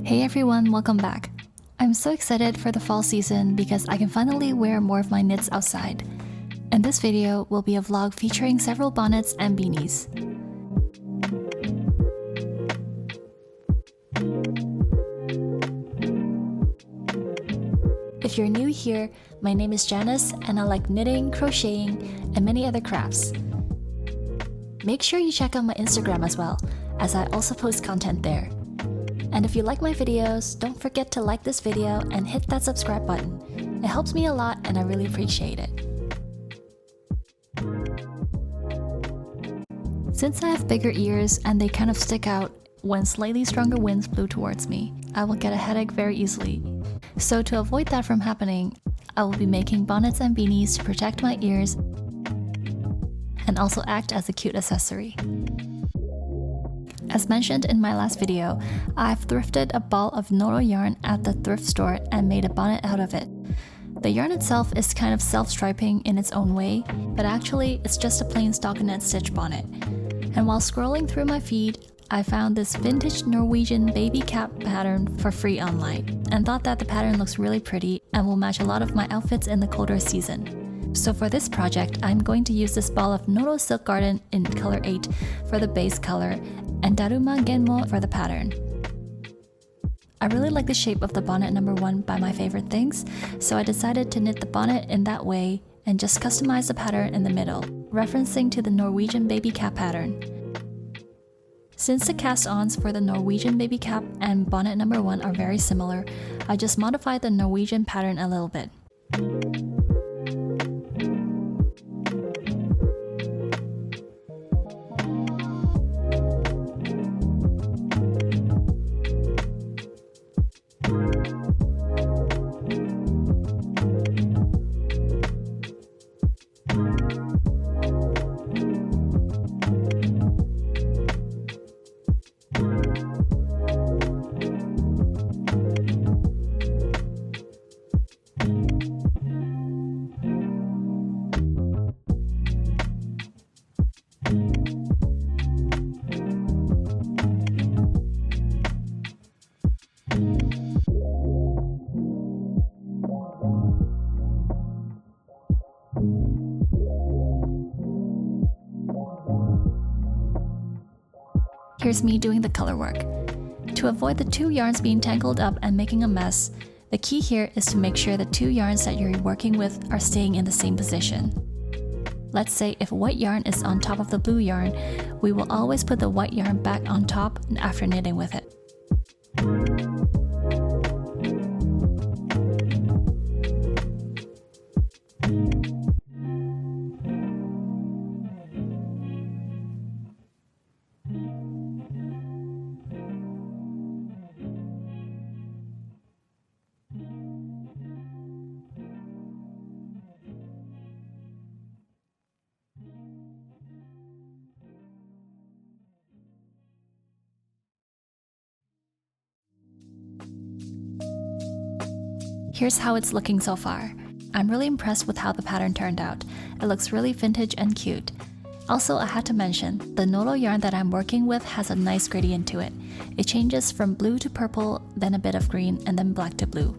Hey everyone, welcome back. I'm so excited for the fall season because I can finally wear more of my knits outside. And this video will be a vlog featuring several bonnets and beanies. If you're new here, my name is Janice and I like knitting, crocheting, and many other crafts. Make sure you check out my Instagram as well, as I also post content there. And if you like my videos, don't forget to like this video and hit that subscribe button. It helps me a lot and I really appreciate it. Since I have bigger ears and they kind of stick out when slightly stronger winds blow towards me, I will get a headache very easily. So to avoid that from happening, I will be making bonnets and beanies to protect my ears and also act as a cute accessory. As mentioned in my last video, I've thrifted a ball of noro yarn at the thrift store and made a bonnet out of it. The yarn itself is kind of self-striping in its own way, but actually it's just a plain stockinette stitch bonnet. And while scrolling through my feed, I found this vintage Norwegian baby cap pattern for free online and thought that the pattern looks really pretty and will match a lot of my outfits in the colder season. So for this project, I'm going to use this ball of noro silk garden in color 8 for the base color and daruma genmo for the pattern. I really like the shape of the bonnet number 1 by My Favorite Things, so I decided to knit the bonnet in that way and just customize the pattern in the middle, referencing to the Norwegian baby cap pattern. Since the cast-ons for the Norwegian baby cap and bonnet number 1 are very similar, I just modified the Norwegian pattern a little bit. Here's me doing the color work. To avoid the two yarns being tangled up and making a mess, the key here is to make sure the two yarns that you're working with are staying in the same position. Let's say if white yarn is on top of the blue yarn, we will always put the white yarn back on top after knitting with it. Here's how it's looking so far. I'm really impressed with how the pattern turned out. It looks really vintage and cute. Also, I had to mention, the noro yarn that I'm working with has a nice gradient to it. It changes from blue to purple, then a bit of green, and then black to blue.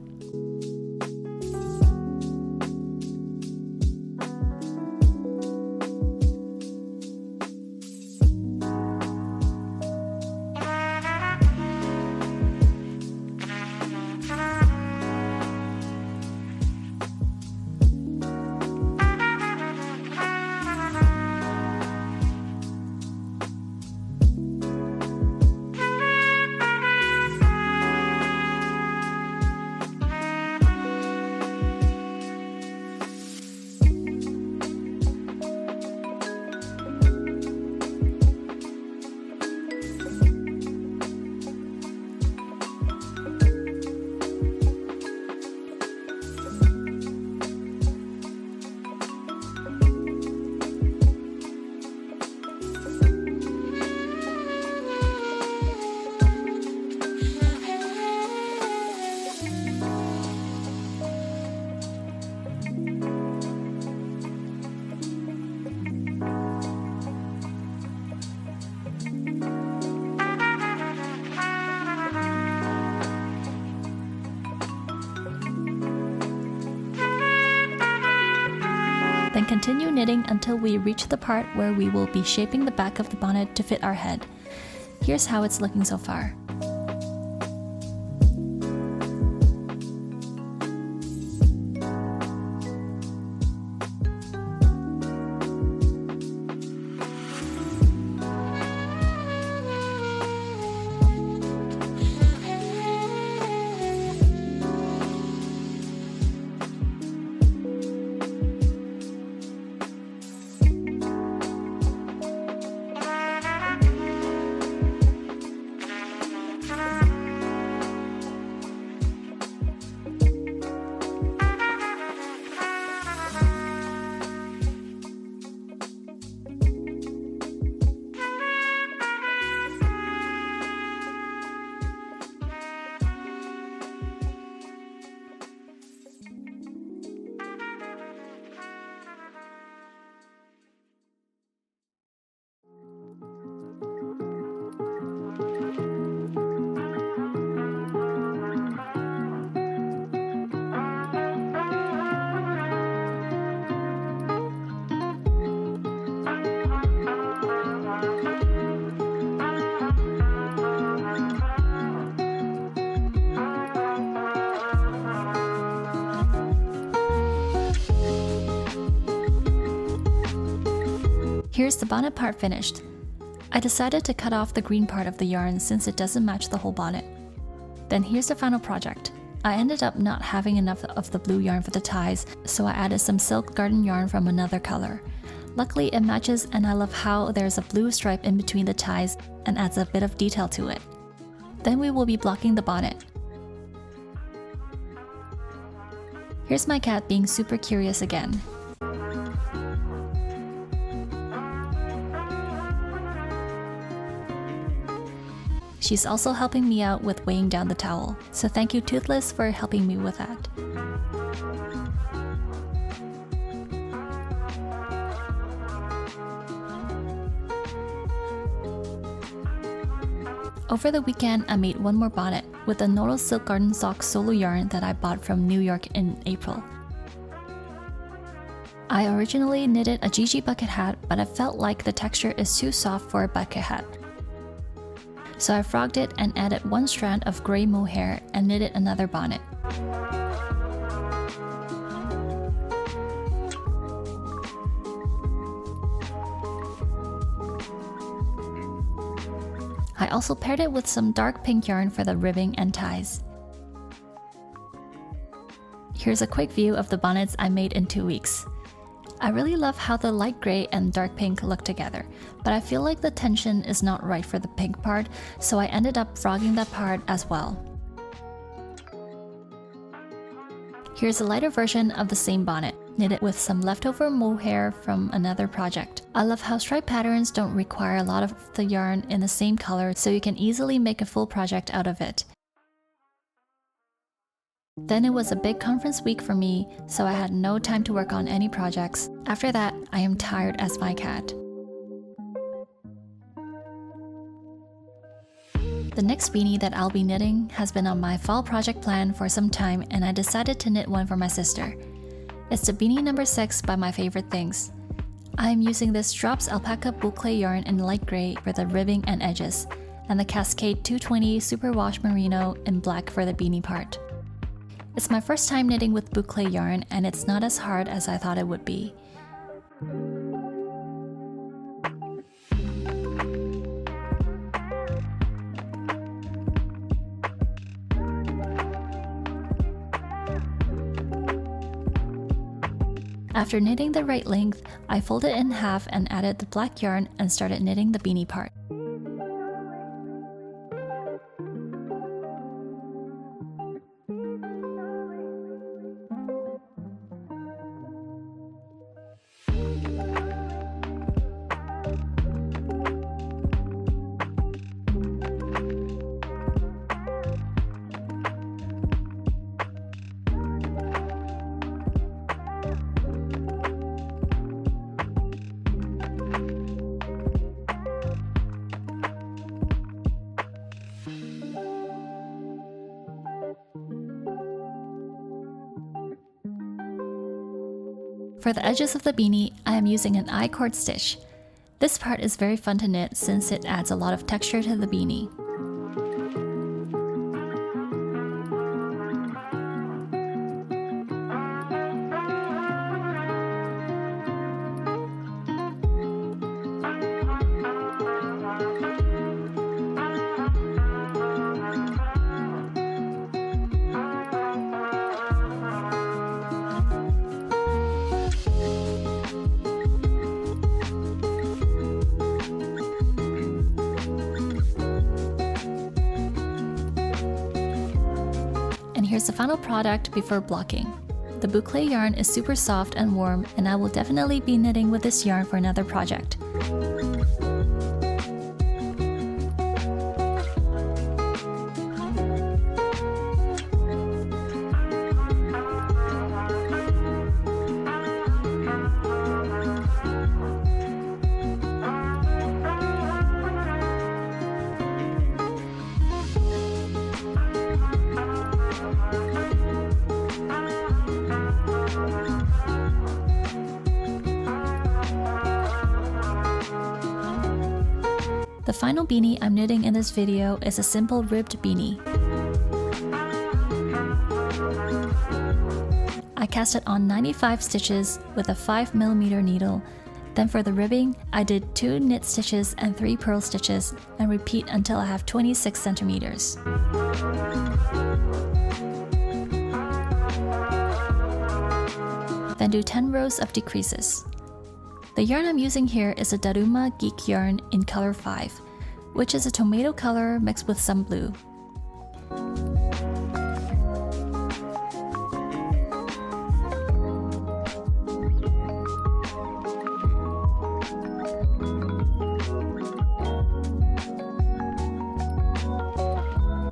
continue knitting until we reach the part where we will be shaping the back of the bonnet to fit our head. Here's how it's looking so far. Here's the bonnet part finished. I decided to cut off the green part of the yarn since it doesn't match the whole bonnet. Then here's the final project. I ended up not having enough of the blue yarn for the ties, so I added some silk garden yarn from another color. Luckily it matches, and I love how there's a blue stripe in between the ties and adds a bit of detail to it. Then we will be blocking the bonnet. Here's my cat being super curious again. She's also helping me out with weighing down the towel, so thank you Toothless for helping me with that. Over the weekend, I made one more bonnet with the Noro Silk Garden Sock solo yarn that I bought from New York in April. I originally knitted a Gigi bucket hat, but I felt like the texture is too soft for a bucket hat. So I frogged it and added one strand of gray mohair and knitted another bonnet. I also paired it with some dark pink yarn for the ribbing and ties. Here's a quick view of the bonnets I made in 2 weeks. I really love how the light gray and dark pink look together, but I feel like the tension is not right for the pink part, so I ended up frogging that part as well. Here's a lighter version of the same bonnet, knitted with some leftover mohair from another project. I love how stripe patterns don't require a lot of the yarn in the same color, so you can easily make a full project out of it. Then it was a big conference week for me, so I had no time to work on any projects. After that, I am tired as my cat. The next beanie that I'll be knitting has been on my fall project plan for some time, and I decided to knit one for my sister. It's the beanie number 6 by My Favorite Things. I am using this Drops alpaca boucle yarn in light gray for the ribbing and edges, and the Cascade 220 Superwash Merino in black for the beanie part. It's my first time knitting with boucle yarn, and it's not as hard as I thought it would be. After knitting the right length, I folded it in half and added the black yarn and started knitting the beanie part. For the edges of the beanie, I am using an I-cord stitch. This part is very fun to knit since it adds a lot of texture to the beanie. And here's the final product before blocking. The boucle yarn is super soft and warm, and I will definitely be knitting with this yarn for another project. The final beanie I'm knitting in this video is a simple ribbed beanie. I cast it on 95 stitches with a 5mm needle. Then for the ribbing, I did 2 knit stitches and 3 purl stitches and repeat until I have 26 centimeters. Then do 10 rows of decreases. The yarn I'm using here is a Daruma Geek yarn in color 5, which is a tomato color mixed with some blue.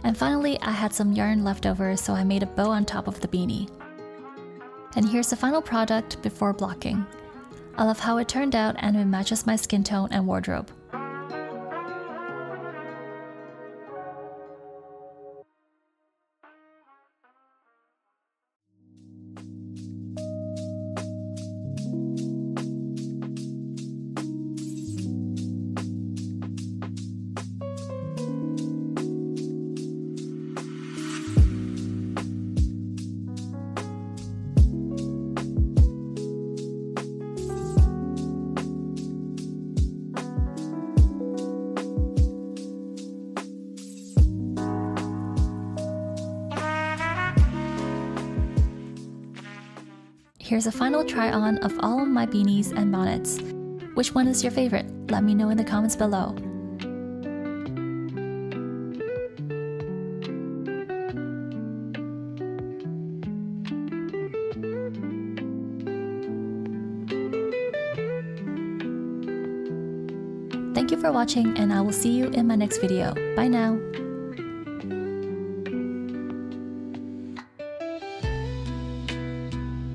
And finally, I had some yarn left over, so I made a bow on top of the beanie. And here's the final product before blocking. I love how it turned out and it matches my skin tone and wardrobe. Here's a final try on of all of my beanies and bonnets. Which one is your favorite? Let me know in the comments below. Thank you for watching, and I will see you in my next video. Bye now!